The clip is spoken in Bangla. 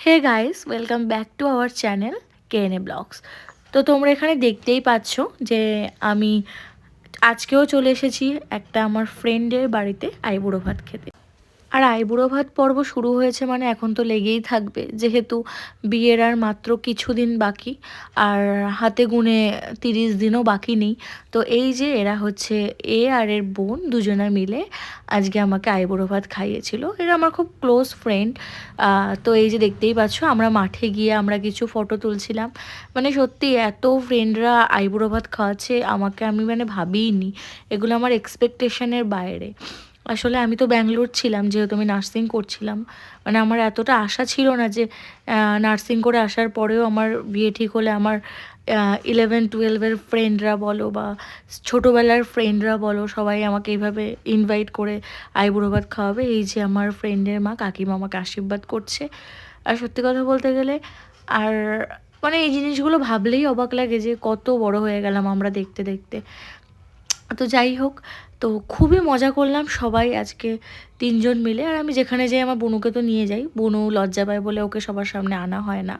Hey guys, welcome back to our channel KNA blogs. তো তোমরা এখানে দেখতেই পাচ্ছ যে আমি আজকেও চলে এসেছি একটা আমার ফ্রেন্ডের বাড়িতে আইবুড়ো ভাত খেতে। আর আইবুড়ো ভাত পর্ব শুরু হয়েছে মানে এখন তো লেগেই থাকবে, যেহেতু বিয়ের আর মাত্র কিছুদিন বাকি, আর হাতে গুনে 30 দিনও বাকি নেই। তো এই যে এরা হচ্ছে এ আর এর বোন দুজনে মিলে আজকে আমাকে আইবুড়ো ভাত খাইয়েছিল। এরা আমার খুব ক্লোজ ফ্রেন্ড। তো এই যে দেখতেই পাচ্ছ আমরা মাঠে গিয়ে আমরা কিছু ফটো তুলছিলাম। মানে সত্যি এত ফ্রেন্ডরা আইবুড়ো ভাত খাওয়াচ্ছে আমাকে, আমি মানে ভাবিইনি, এগুলো আমার এক্সপেকটেশনের বাইরে। আসলে আমি তো ব্যাঙ্গালোর ছিলাম, যেহেতু আমি নার্সিং করছিলাম। মানে আমার এতটা আশা ছিল না যে নার্সিং করে আসার পরেও আমার বিয়ে ঠিক হলে আমার 11-12-এর ফ্রেন্ডরা বলো বা ছোটোবেলার ফ্রেন্ডরা বলো, সবাই আমাকে এইভাবে ইনভাইট করে আইবুড়ো ভাত খাওয়াবে। এই যে আমার ফ্রেন্ডের মা কাকিমা আমাকে আশীর্বাদ করছে। আর সত্যি কথা বলতে গেলে আর মানে এই জিনিসগুলো ভাবলেই অবাক লাগে যে কত বড় হয়ে গেলাম আমরা দেখতে দেখতে। তো যাই হোক, তো খুবই মজা করলাম সবাই আজকে 3 জন মিলে। আর আমি যেখানে যাই আমার বনুকে তো নিয়ে যাই, বনু লজ্জা পায় বলে ওকে সবার সামনে আনা হয় না।